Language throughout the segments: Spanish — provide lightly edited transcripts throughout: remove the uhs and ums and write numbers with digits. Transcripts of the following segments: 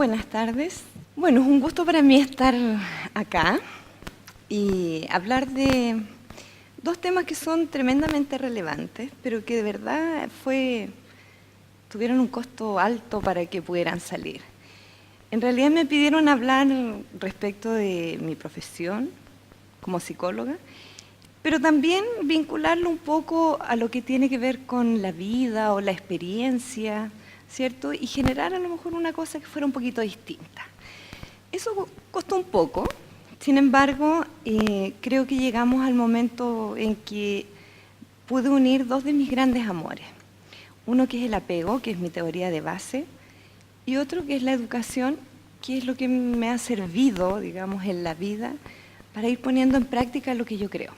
buenas tardes. Bueno, es un gusto para mí estar acá y hablar de dos temas que son tremendamente relevantes, pero que de verdad tuvieron un costo alto para que pudieran salir. En realidad me pidieron hablar respecto de mi profesión como psicóloga, pero también vincularlo un poco a lo que tiene que ver con la vida o la experiencia, ¿cierto? Y generar a lo mejor una cosa que fuera un poquito distinta. Eso costó un poco, sin embargo, creo que llegamos al momento en que pude unir dos de mis grandes amores. Uno que es el apego, que es mi teoría de base, y otro que es la educación, que es lo que me ha servido, digamos, en la vida para ir poniendo en práctica lo que yo creo.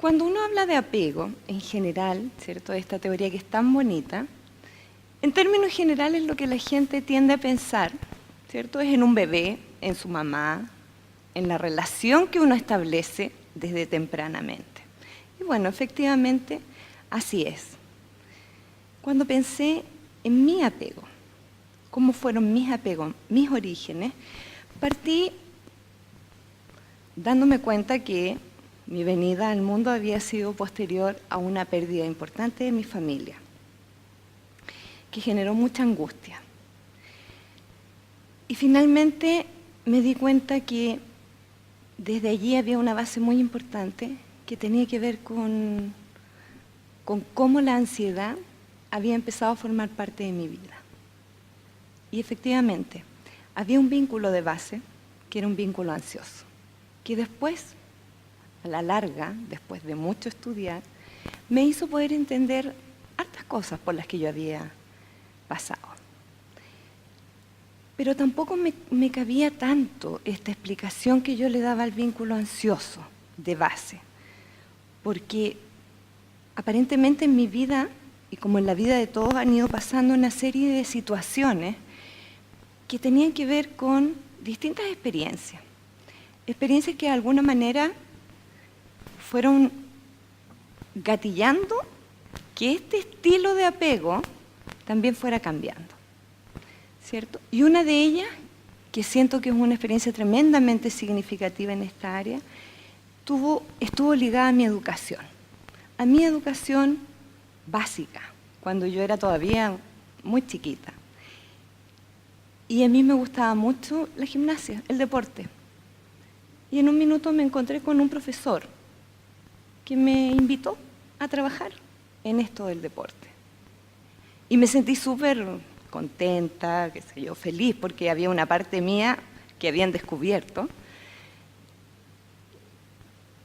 Cuando uno habla de apego, en general, ¿cierto?, esta teoría que es tan bonita, en términos generales lo que la gente tiende a pensar, ¿cierto?, es en un bebé, en su mamá, en la relación que uno establece desde tempranamente. Y bueno, efectivamente, así es. Cuando pensé en mi apego, cómo fueron mis apegos, mis orígenes, partí dándome cuenta que mi venida al mundo había sido posterior a una pérdida importante de mi familia, que generó mucha angustia. Y finalmente me di cuenta que desde allí había una base muy importante que tenía que ver con cómo la ansiedad había empezado a formar parte de mi vida. Y efectivamente, había un vínculo de base, que era un vínculo ansioso, que después, a la larga, después de mucho estudiar, me hizo poder entender hartas cosas por las que yo había pasado. Pero tampoco me cabía tanto esta explicación que yo le daba al vínculo ansioso de base, porque aparentemente en mi vida, y como en la vida de todos, han ido pasando una serie de situaciones que tenían que ver con distintas experiencias. Experiencias que de alguna manera fueron gatillando que este estilo de apego también fuera cambiando, ¿cierto? Y una de ellas, que siento que es una experiencia tremendamente significativa en esta área, estuvo ligada a mi educación básica, cuando yo era todavía muy chiquita. Y a mí me gustaba mucho la gimnasia, el deporte. Y en un minuto me encontré con un profesor que me invitó a trabajar en esto del deporte. Y me sentí súper contenta, qué sé yo, feliz, porque había una parte mía que habían descubierto.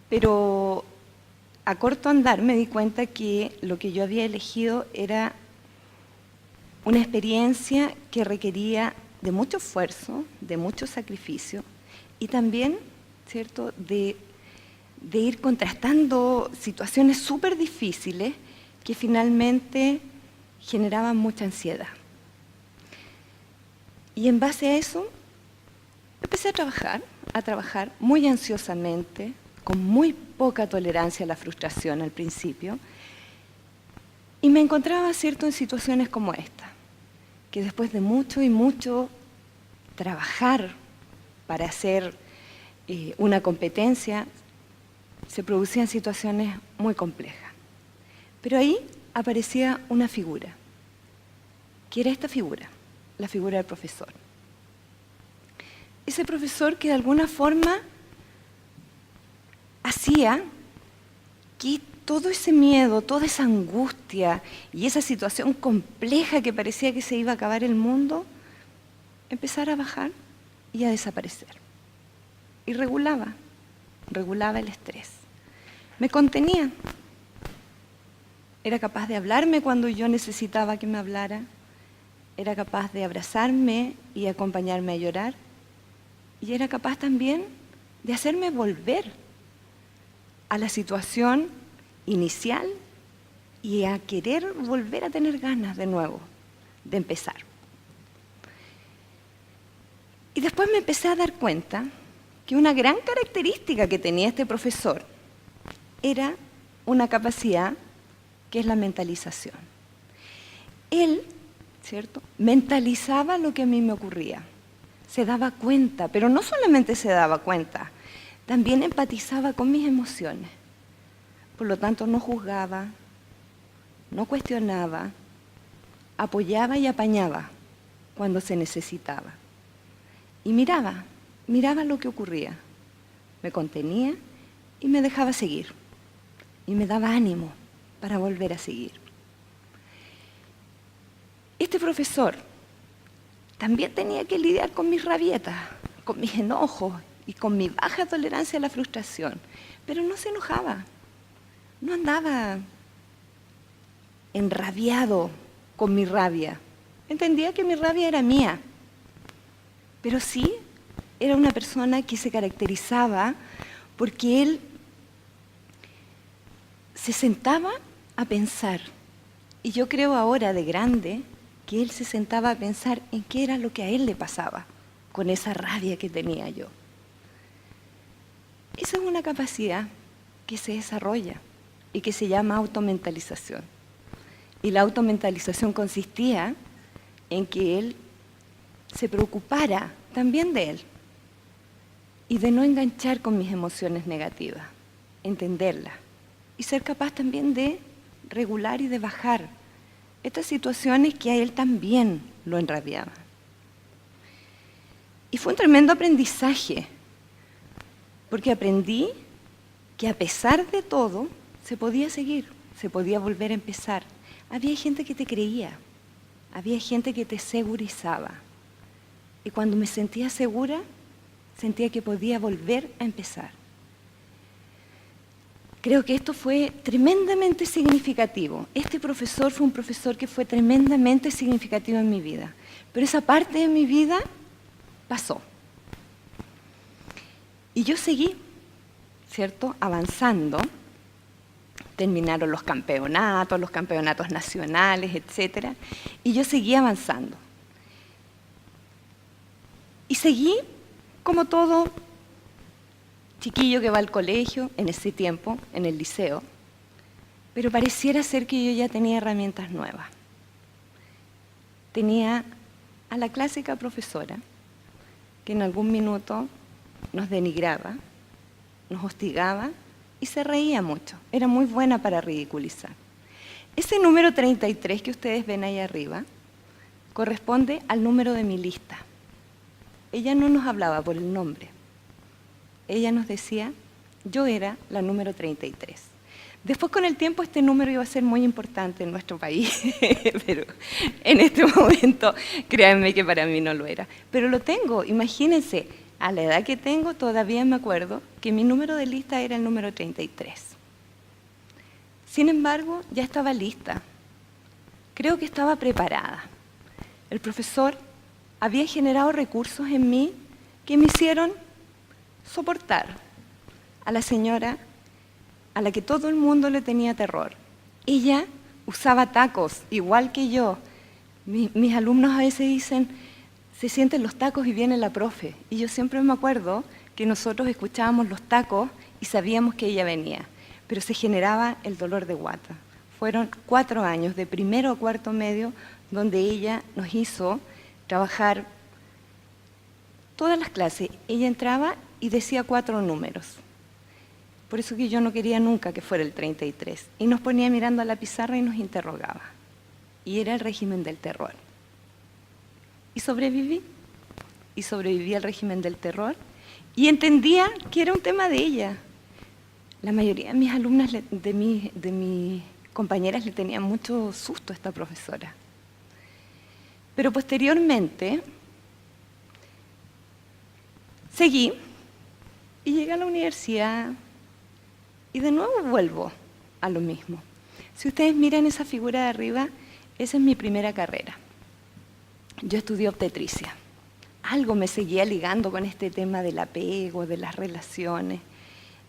Pero a corto andar me di cuenta que lo que yo había elegido era una experiencia que requería de mucho esfuerzo, de mucho sacrificio y también, ¿cierto?, de ir contrastando situaciones súper difíciles que finalmente generaban mucha ansiedad. Y en base a eso, empecé a trabajar muy ansiosamente, con muy poca tolerancia a la frustración al principio, y me encontraba, ¿cierto?, en situaciones como esta, que después de mucho y mucho trabajar para hacer una competencia, se producían situaciones muy complejas. Pero ahí aparecía una figura, que era esta figura, la figura del profesor. Ese profesor que de alguna forma hacía que todo ese miedo, toda esa angustia y esa situación compleja que parecía que se iba a acabar el mundo, empezara a bajar y a desaparecer. Y regulaba el estrés. Me contenía. Era capaz de hablarme cuando yo necesitaba que me hablara. Era capaz de abrazarme y acompañarme a llorar. Y era capaz también de hacerme volver a la situación inicial y a querer volver a tener ganas de nuevo de empezar. Y después me empecé a dar cuenta que una gran característica que tenía este profesor era una capacidad que es la mentalización. Él ¿cierto? Mentalizaba lo que a mí me ocurría. Se daba cuenta, pero no solamente se daba cuenta, también empatizaba con mis emociones. Por lo tanto, no juzgaba, no cuestionaba, apoyaba y apañaba cuando se necesitaba. Y miraba lo que ocurría. Me contenía y me dejaba seguir. Y me daba ánimo para volver a seguir. Este profesor también tenía que lidiar con mis rabietas, con mis enojos y con mi baja tolerancia a la frustración. Pero no se enojaba, no andaba enrabiado con mi rabia. Entendía que mi rabia era mía, pero sí era una persona que se caracterizaba porque él se sentaba a pensar. Y yo creo ahora, de grande, que él se sentaba a pensar en qué era lo que a él le pasaba con esa rabia que tenía yo. Esa es una capacidad que se desarrolla y que se llama automentalización. Y la automentalización consistía en que él se preocupara también de él y de no enganchar con mis emociones negativas, entenderlas y ser capaz también de regular y de bajar estas situaciones que a él también lo enrabiaban. Y fue un tremendo aprendizaje, porque aprendí que a pesar de todo se podía seguir, se podía volver a empezar. Había gente que te creía, había gente que te segurizaba. Y cuando me sentía segura, sentía que podía volver a empezar. Creo que esto fue tremendamente significativo. Este profesor fue un profesor que fue tremendamente significativo en mi vida. Pero esa parte de mi vida pasó. Y yo seguí, ¿cierto?, avanzando. Terminaron los campeonatos nacionales, etc. Y yo seguí avanzando. Y seguí como todo chiquillo que va al colegio, en ese tiempo, en el liceo, pero pareciera ser que yo ya tenía herramientas nuevas. Tenía a la clásica profesora, que en algún minuto nos denigraba, nos hostigaba y se reía mucho. Era muy buena para ridiculizar. Ese número 33 que ustedes ven ahí arriba corresponde al número de mi lista. Ella no nos hablaba por el nombre. Ella nos decía, yo era la número 33. Después, con el tiempo, este número iba a ser muy importante en nuestro país, pero en este momento, créanme que para mí no lo era. Pero lo tengo, imagínense, a la edad que tengo, todavía me acuerdo que mi número de lista era el número 33. Sin embargo, ya estaba lista. Creo que estaba preparada. El profesor había generado recursos en mí que me hicieron soportar a la señora a la que todo el mundo le tenía terror. Ella usaba tacos, igual que yo. Mis alumnos a veces dicen, se sienten los tacos y viene la profe. Y yo siempre me acuerdo que nosotros escuchábamos los tacos y sabíamos que ella venía, pero se generaba el dolor de guata. Fueron 4 años, de primero a cuarto medio, donde ella nos hizo trabajar todas las clases. Ella entraba y decía 4 números. Por eso que yo no quería nunca que fuera el 33. Y nos ponía mirando a la pizarra y nos interrogaba. Y era el régimen del terror. Y sobreviví. Y sobreviví al régimen del terror. Y entendía que era un tema de ella. La mayoría de mis alumnas, de mis compañeras, le tenían mucho susto a esta profesora. Pero posteriormente seguí y llegué a la universidad y de nuevo vuelvo a lo mismo. Si ustedes miran esa figura de arriba, esa es mi primera carrera. Yo estudié obstetricia. Algo me seguía ligando con este tema del apego, de las relaciones,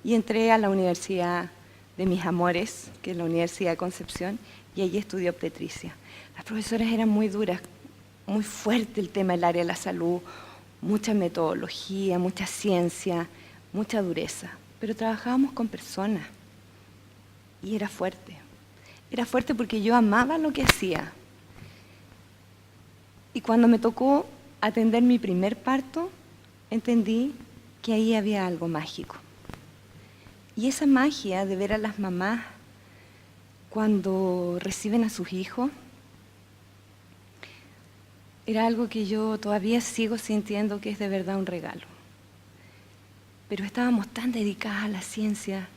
y entré a la universidad de mis amores, que es la Universidad de Concepción, y allí estudié obstetricia. Las profesoras eran muy duras, muy fuerte el tema del área de la salud, mucha metodología, mucha ciencia, mucha dureza, pero trabajábamos con personas y era fuerte. Era fuerte porque yo amaba lo que hacía. Y cuando me tocó atender mi primer parto, entendí que ahí había algo mágico. Y esa magia de ver a las mamás cuando reciben a sus hijos, era algo que yo todavía sigo sintiendo que es de verdad un regalo. Pero estábamos tan dedicadas a la ciencia,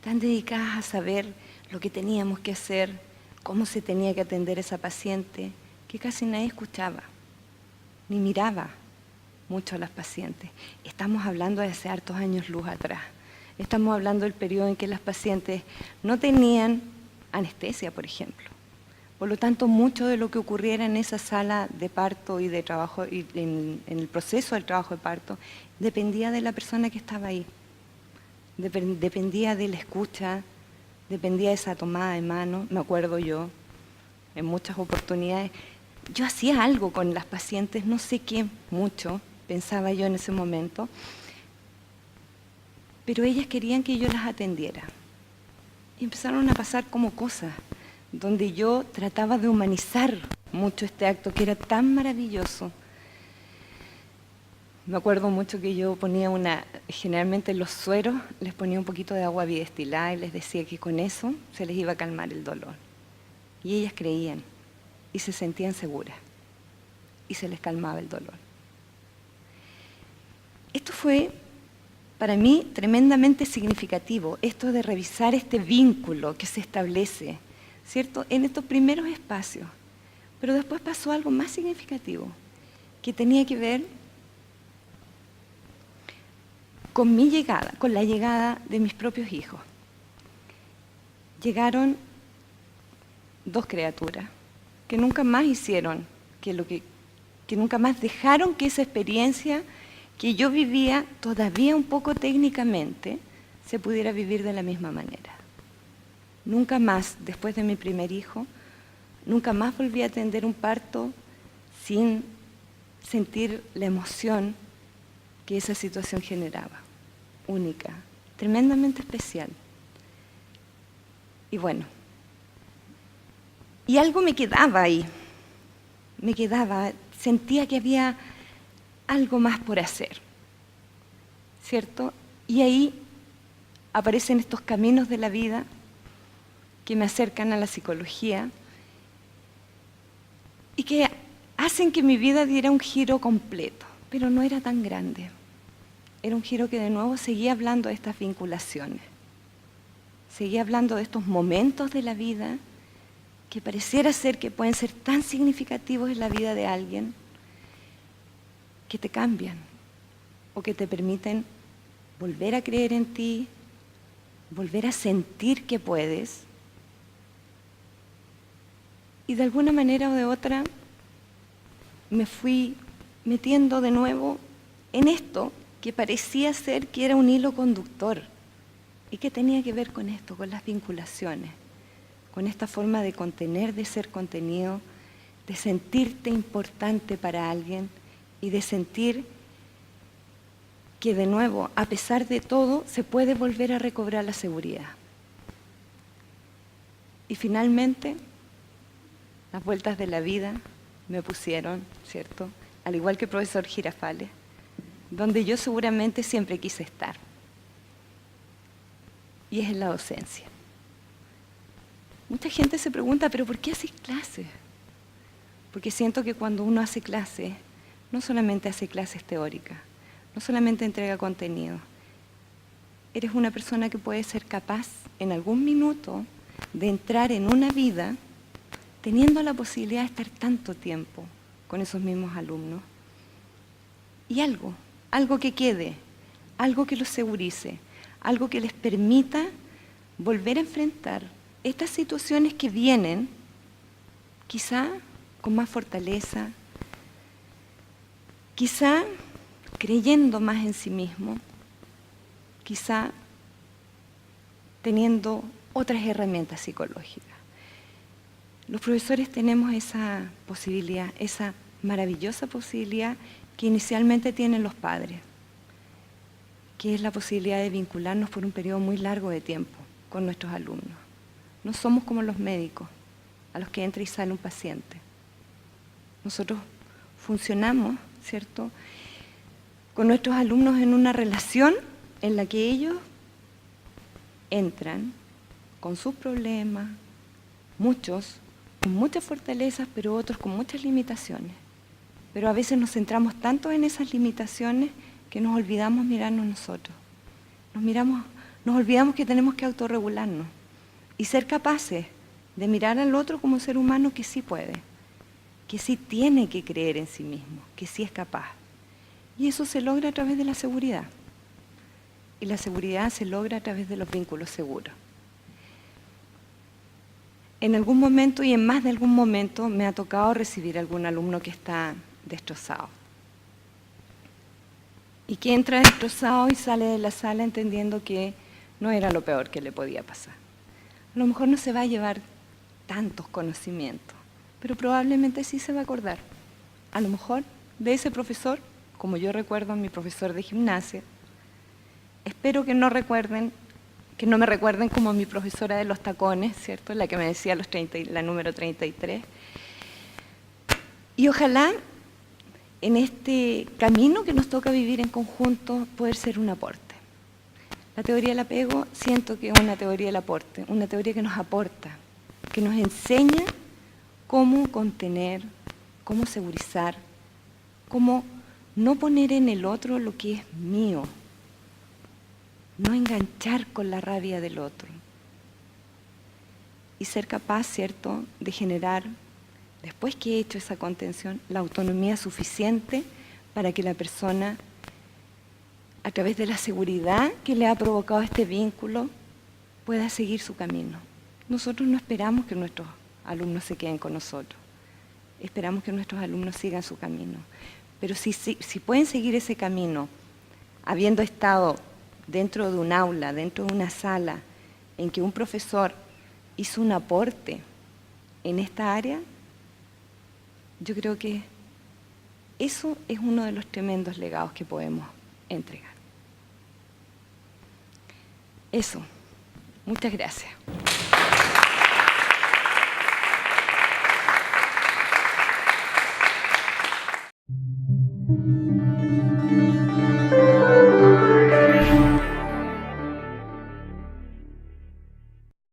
tan dedicadas a saber lo que teníamos que hacer, cómo se tenía que atender esa paciente, que casi nadie escuchaba, ni miraba mucho a las pacientes. Estamos hablando de hace hartos años luz atrás. Estamos hablando del periodo en que las pacientes no tenían anestesia, por ejemplo. Por lo tanto, mucho de lo que ocurriera en esa sala de parto y de trabajo, y en el proceso del trabajo de parto, dependía de la persona que estaba ahí. Dependía de la escucha, dependía de esa tomada de mano. Me acuerdo yo, en muchas oportunidades, yo hacía algo con las pacientes, no sé qué mucho, pensaba yo en ese momento, pero ellas querían que yo las atendiera. Y empezaron a pasar como cosas, donde yo trataba de humanizar mucho este acto que era tan maravilloso. Me acuerdo mucho que yo ponía generalmente en los sueros les ponía un poquito de agua bidestilada y les decía que con eso se les iba a calmar el dolor. Y ellas creían y se sentían seguras y se les calmaba el dolor. Esto fue para mí tremendamente significativo, esto de revisar este vínculo que se establece, ¿cierto?, en estos primeros espacios. Pero después pasó algo más significativo, que tenía que ver con mi llegada, con la llegada de mis propios hijos. Llegaron dos criaturas que nunca más hicieron, que nunca más dejaron que esa experiencia que yo vivía todavía un poco técnicamente se pudiera vivir de la misma manera. Nunca más, después de mi primer hijo, nunca más volví a atender un parto sin sentir la emoción que esa situación generaba. Única, tremendamente especial. Y bueno, y algo me quedaba ahí, sentía que había algo más por hacer, ¿cierto? Y ahí aparecen estos caminos de la vida que me acercan a la psicología y que hacen que mi vida diera un giro completo, pero no era tan grande. Era un giro que de nuevo seguía hablando de estas vinculaciones, seguía hablando de estos momentos de la vida que pareciera ser que pueden ser tan significativos en la vida de alguien, que te cambian o que te permiten volver a creer en ti, volver a sentir que puedes. Y de alguna manera o de otra me fui metiendo de nuevo en esto que parecía ser que era un hilo conductor y que tenía que ver con esto, con las vinculaciones, con esta forma de contener, de ser contenido, de sentirte importante para alguien y de sentir que de nuevo, a pesar de todo, se puede volver a recobrar la seguridad. Y finalmente, las vueltas de la vida me pusieron, ¿cierto?, al igual que el profesor Girafales, donde yo seguramente siempre quise estar. Y es en la docencia. Mucha gente se pregunta, ¿pero por qué haces clases? Porque siento que cuando uno hace clases, no solamente hace clases teóricas, no solamente entrega contenido, eres una persona que puede ser capaz en algún minuto de entrar en una vida teniendo la posibilidad de estar tanto tiempo con esos mismos alumnos. Y algo que quede, algo que los segurice, algo que les permita volver a enfrentar estas situaciones que vienen, quizá con más fortaleza, quizá creyendo más en sí mismo, quizá teniendo otras herramientas psicológicas. Los profesores tenemos esa posibilidad, esa maravillosa posibilidad que inicialmente tienen los padres, que es la posibilidad de vincularnos por un periodo muy largo de tiempo con nuestros alumnos. No somos como los médicos, a los que entra y sale un paciente. Nosotros funcionamos, ¿cierto?, con nuestros alumnos en una relación en la que ellos entran con sus problemas, muchos con muchas fortalezas, pero otros con muchas limitaciones. Pero a veces nos centramos tanto en esas limitaciones que nos olvidamos mirarnos nosotros. Nos olvidamos que tenemos que autorregularnos y ser capaces de mirar al otro como un ser humano que sí puede, que sí tiene que creer en sí mismo, que sí es capaz. Y eso se logra a través de la seguridad. Y la seguridad se logra a través de los vínculos seguros. En algún momento y en más de algún momento me ha tocado recibir a algún alumno que está destrozado. Y que entra destrozado y sale de la sala entendiendo que no era lo peor que le podía pasar. A lo mejor no se va a llevar tantos conocimientos, pero probablemente sí se va a acordar. A lo mejor de ese profesor, como yo recuerdo a mi profesor de gimnasia. Espero que no me recuerden como mi profesora de los tacones, ¿cierto?, la que me decía la número 33. Y ojalá en este camino que nos toca vivir en conjunto poder ser un aporte. La teoría del apego siento que es una teoría del aporte, una teoría que nos aporta, que nos enseña cómo contener, cómo segurizar, cómo no poner en el otro lo que es mío, no enganchar con la rabia del otro y ser capaz, ¿cierto?, de generar, después que he hecho esa contención, la autonomía suficiente para que la persona, a través de la seguridad que le ha provocado este vínculo, pueda seguir su camino. Nosotros no esperamos que nuestros alumnos se queden con nosotros, esperamos que nuestros alumnos sigan su camino. Pero si pueden seguir ese camino, habiendo estado dentro de un aula, dentro de una sala, en que un profesor hizo un aporte en esta área, yo creo que eso es uno de los tremendos legados que podemos entregar. Eso. Muchas gracias.